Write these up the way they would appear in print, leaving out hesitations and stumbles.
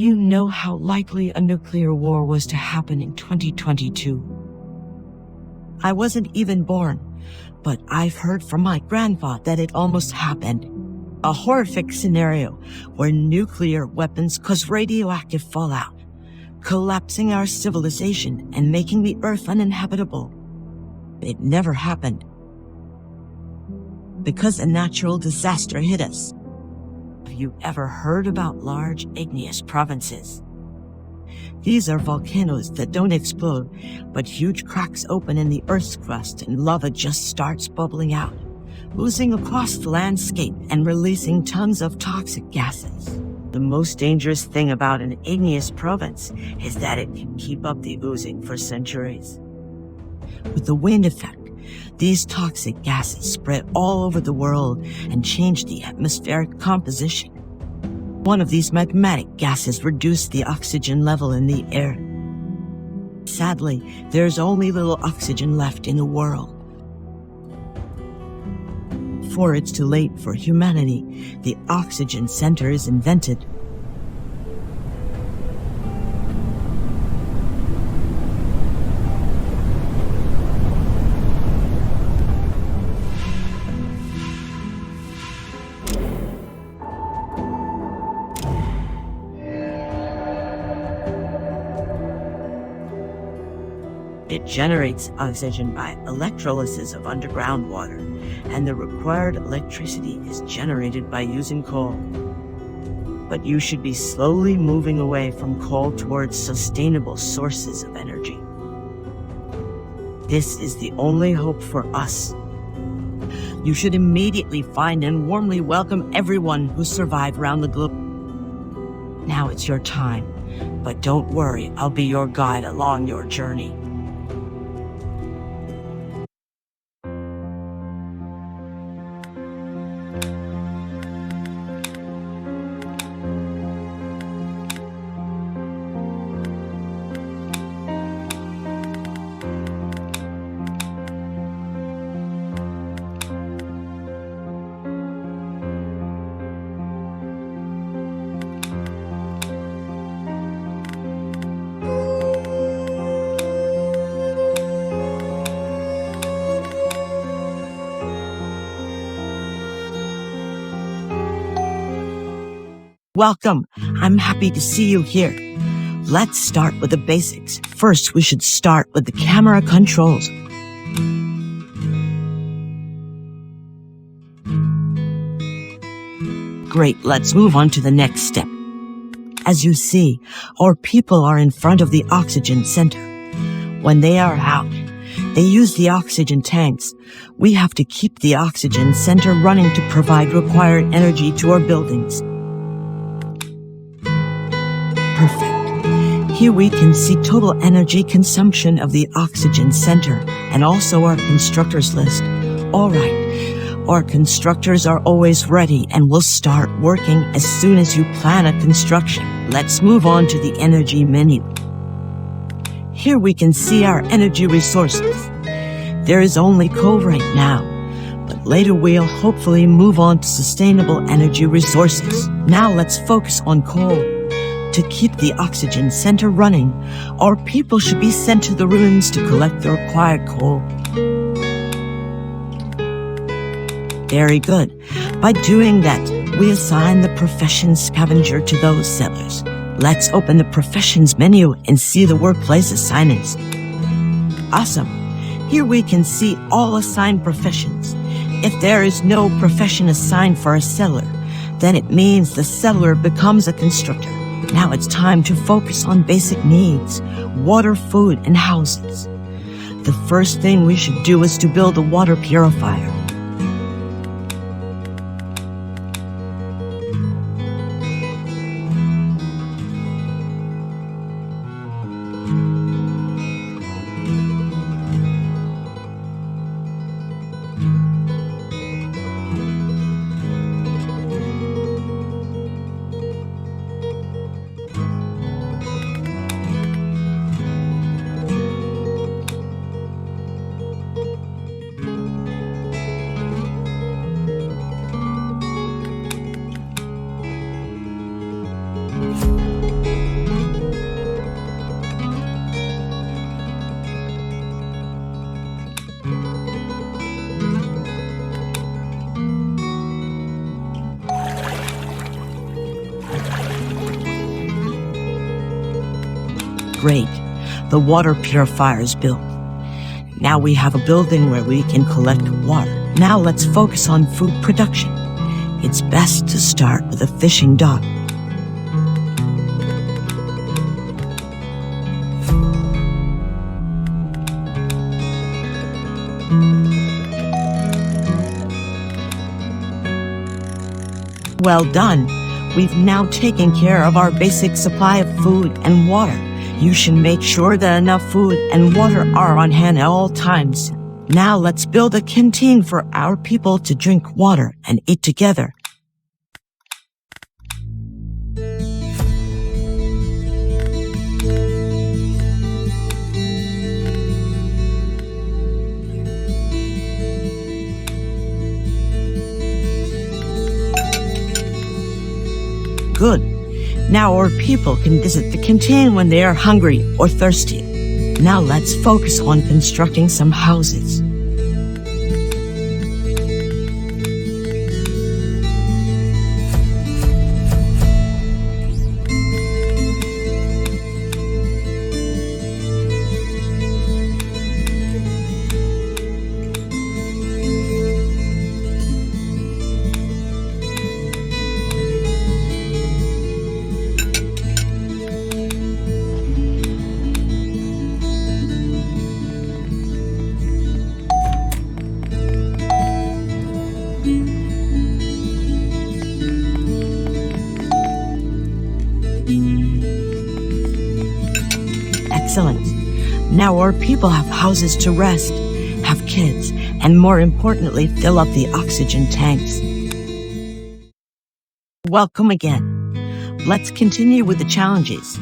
You know how likely a nuclear war was to happen in 2022. I wasn't even born, but I've heard from my grandpa that it almost happened. A horrific scenario where nuclear weapons cause radioactive fallout, collapsing our civilization and making the Earth uninhabitable. It never happened, because a natural disaster hit us. Have you ever heard about large igneous provinces? These are volcanoes that don't explode, but huge cracks open in the Earth's crust and lava just starts bubbling out, oozing across the landscape and releasing tons of toxic gases. The most dangerous thing about an igneous province is that it can keep up the oozing for centuries. With the wind effect, these toxic gases spread all over the world and change the atmospheric composition. One of these magmatic gases reduced the oxygen level in the air. Sadly, there's only little oxygen left in the world. Before it's too late for humanity, the oxygen center is invented. It generates oxygen by electrolysis of underground water, and the required electricity is generated by using coal. But you should be slowly moving away from coal towards sustainable sources of energy. This is the only hope for us. You should immediately find and warmly welcome everyone who survived around the globe. Now it's your time, but don't worry, I'll be your guide along your journey. Welcome. I'm happy to see you here. Let's start with the basics. First, we should start with the camera controls. Great, let's move on to the next step. As you see, our people are in front of the oxygen center. When they are out, they use the oxygen tanks. We have to keep the oxygen center running to provide required energy to our buildings. Perfect. Here we can see total energy consumption of the oxygen center and also our constructors list. Alright, our constructors are always ready and will start working as soon as you plan a construction. Let's move on to the energy menu. Here we can see our energy resources. There is only coal right now, but later we'll hopefully move on to sustainable energy resources. Now let's focus on coal. To keep the oxygen center running, our people should be sent to the ruins to collect the required coal. Very good. By doing that, we assign the profession scavenger to those settlers. Let's open the professions menu and see the workplace assignments. Awesome. Here we can see all assigned professions. If there is no profession assigned for a settler, then it means the settler becomes a constructor. Now it's time to focus on basic needs, water, food, and houses. The first thing we should do is to build a water purifier. Great. The water purifier is built. Now we have a building where we can collect water. Now let's focus on food production. It's best to start with a fishing dock. Well done. We've now taken care of our basic supply of food and water. You should make sure that enough food and water are on hand at all times. Now let's build a canteen for our people to drink water and eat together. Good. Now our people can visit the canteen when they are hungry or thirsty. Now let's focus on constructing some houses. Excellent. Now our people have houses to rest, have kids, and more importantly, fill up the oxygen tanks. Welcome again. Let's continue with the challenges.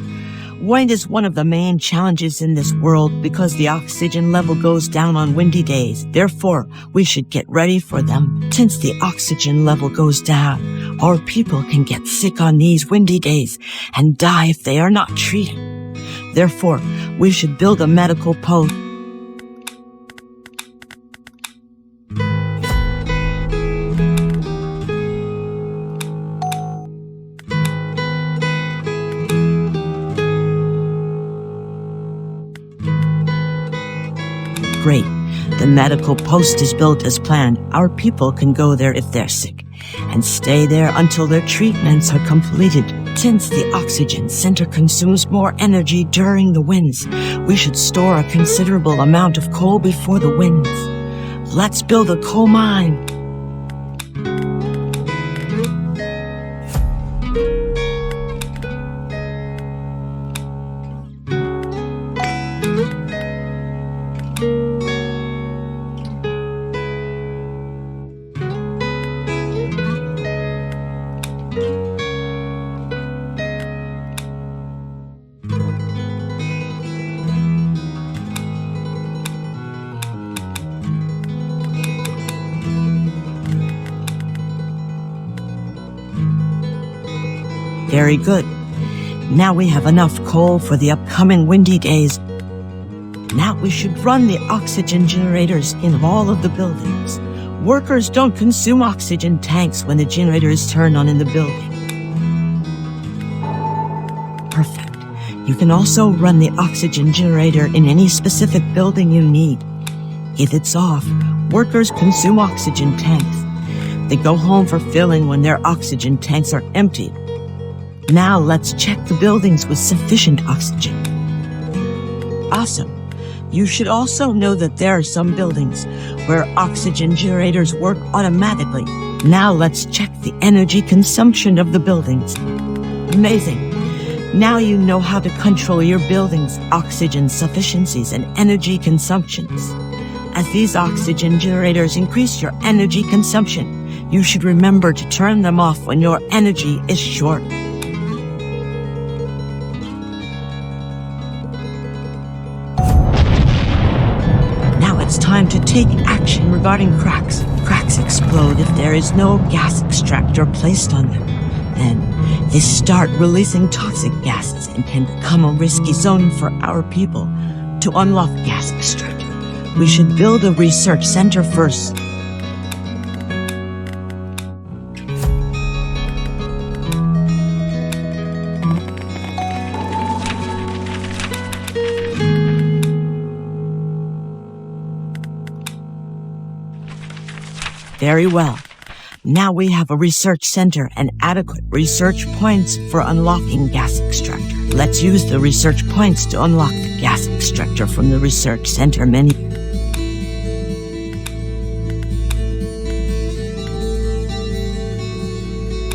Wind is one of the main challenges in this world because the oxygen level goes down on windy days. Therefore, we should get ready for them. Since the oxygen level goes down, our people can get sick on these windy days and die if they are not treated. Therefore, we should build a medical post. Great. The medical post is built as planned. Our people can go there if they're sick and stay there until their treatments are completed. Since the oxygen center consumes more energy during the winds, we should store a considerable amount of coal before the winds. Let's build a coal mine. Very good. Now we have enough coal for the upcoming windy days. Now we should run the oxygen generators in all of the buildings. Workers don't consume oxygen tanks when the generator is turned on in the building. Perfect. You can also run the oxygen generator in any specific building you need. If it's off, workers consume oxygen tanks. They go home for filling when their oxygen tanks are emptied. Now let's check the buildings with sufficient oxygen. Awesome. You should also know that there are some buildings where oxygen generators work automatically. Now let's check the energy consumption of the buildings. Amazing. Now you know how to control your building's oxygen sufficiencies and energy consumptions. As these oxygen generators increase your energy consumption, you should remember to turn them off when your energy is short. It's time to take action regarding cracks. Cracks explode if there is no gas extractor placed on them. Then they start releasing toxic gases and can become a risky zone for our people. To unlock gas extractor, we should build a research center first. Very well. Now we have a research center and adequate research points for unlocking gas extractor. Let's use the research points to unlock the gas extractor from the research center menu.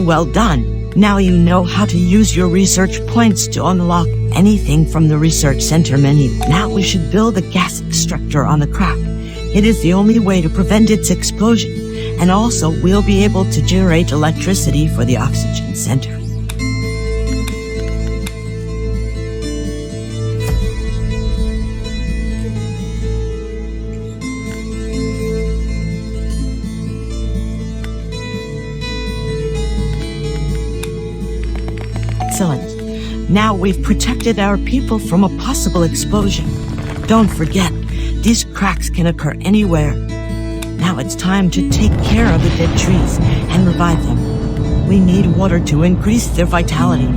Well done. Now you know how to use your research points to unlock anything from the research center menu. Now we should build a gas extractor on the crack. It is the only way to prevent its explosion, and also we'll be able to generate electricity for the oxygen center. Excellent. Now we've protected our people from a possible explosion. Don't forget, these cracks can occur anywhere. Now it's time to take care of the dead trees and revive them. We need water to increase their vitality.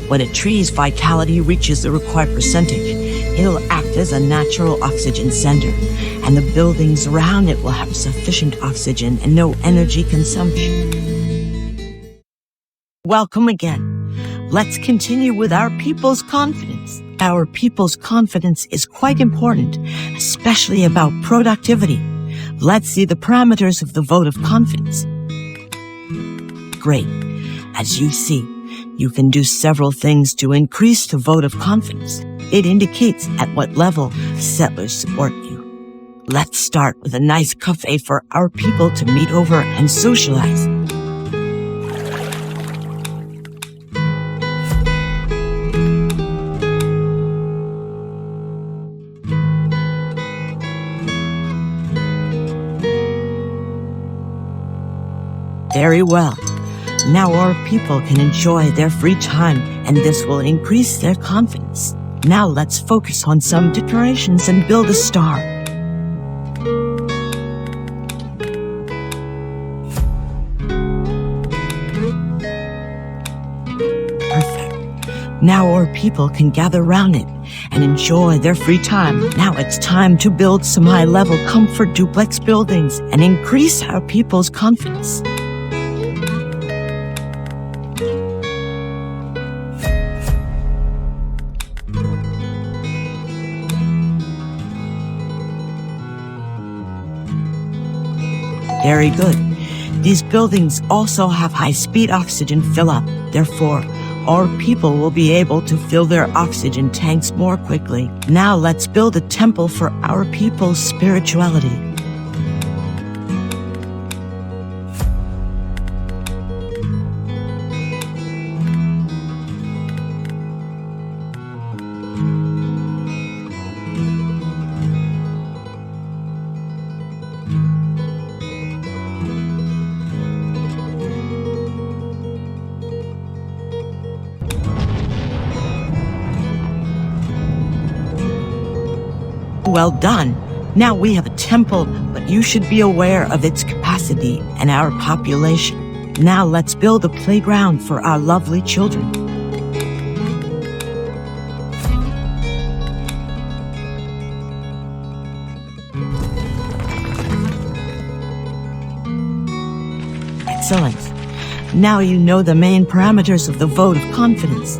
When a tree's vitality reaches the required percentage, it'll act as a natural oxygen center, and the buildings around it will have sufficient oxygen and no energy consumption. Welcome again. Let's continue with our people's confidence. Our people's confidence is quite important, especially about productivity. Let's see the parameters of the vote of confidence. Great. As you see, you can do several things to increase the vote of confidence. It indicates at what level settlers support you. Let's start with a nice cafe for our people to meet over and socialize. Very well. Now our people can enjoy their free time, and this will increase their confidence. Now let's focus on some decorations and build a star. Perfect. Now our people can gather around it and enjoy their free time. Now it's time to build some high-level comfort duplex buildings and increase our people's confidence. Very good. These buildings also have high-speed oxygen fill-up. Therefore, our people will be able to fill their oxygen tanks more quickly. Now let's build a temple for our people's spirituality. Well done. Now we have a temple, but you should be aware of its capacity and our population. Now let's build a playground for our lovely children. Excellent. Now you know the main parameters of the vote of confidence.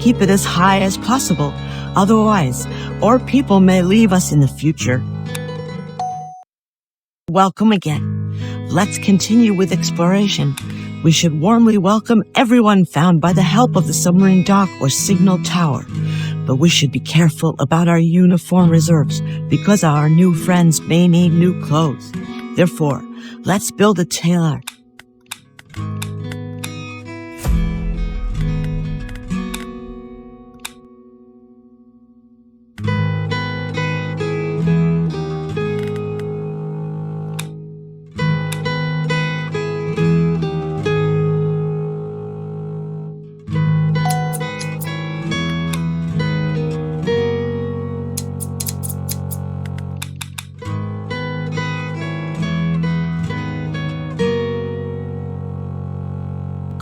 Keep it as high as possible. Otherwise, our people may leave us in the future. Welcome again. Let's continue with exploration. We should warmly welcome everyone found by the help of the submarine dock or signal tower. but we should be careful about our uniform reserves because our new friends may need new clothes. Therefore, let's build a tailor.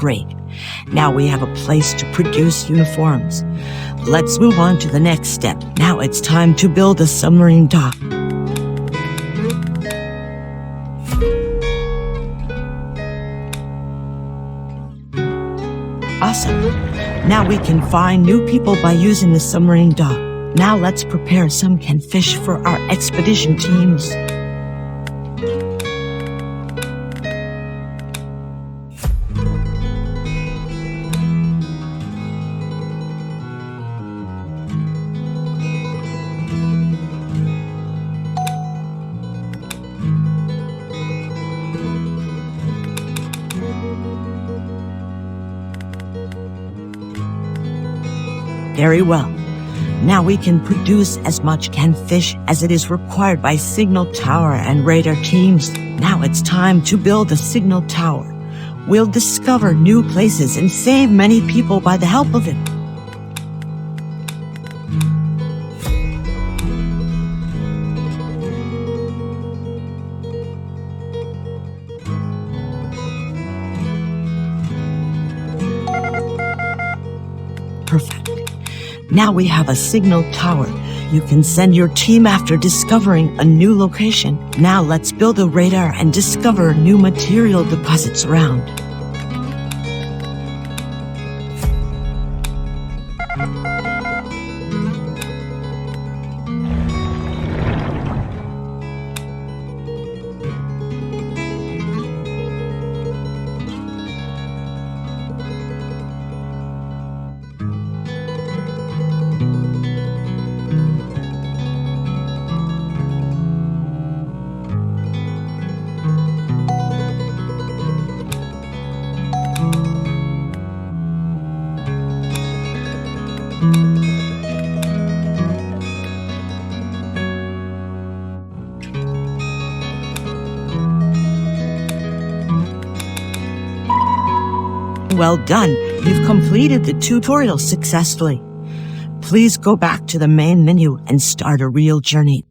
Great. Now we have a place to produce uniforms. Let's move on to the next step. Now it's time to build a submarine dock. Awesome. Now we can find new people by using the submarine dock. Now let's prepare some canned fish for our expedition teams. Very well. Now we can produce as much canned fish as it is required by signal tower and radar teams. Now it's time to build a signal tower. We'll discover new places and save many people by the help of it. Perfect. Now we have a signal tower. You can send your team after discovering a new location. Now let's build a radar and discover new material deposits around. Well done. You've completed the tutorial successfully. Please go back to the main menu and start a real journey.